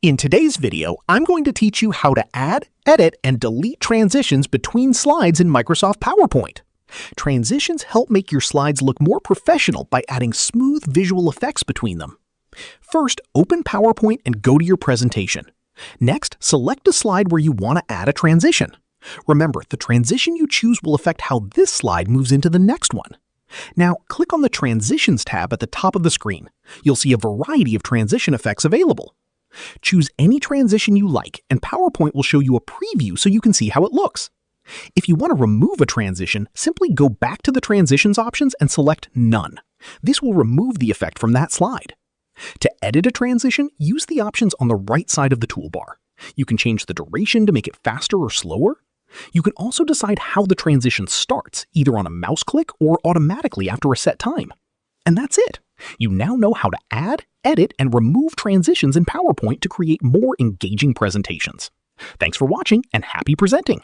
In today's video, I'm going to teach you how to add, edit, and delete transitions between slides in Microsoft PowerPoint. Transitions help make your slides look more professional by adding smooth visual effects between them. First, open PowerPoint and go to your presentation. Next, select a slide where you want to add a transition. Remember, the transition you choose will affect how this slide moves into the next one. Now, click on the Transitions tab at the top of the screen. You'll see a variety of transition effects available. Choose any transition you like, and PowerPoint will show you a preview so you can see how it looks. If you want to remove a transition, simply go back to the Transitions options and select None. This will remove the effect from that slide. To edit a transition, use the options on the right side of the toolbar. You can change the duration to make it faster or slower. You can also decide how the transition starts, either on a mouse click or automatically after a set time. And that's it. You now know how to add, edit, and remove transitions in PowerPoint to create more engaging presentations. Thanks for watching and happy presenting!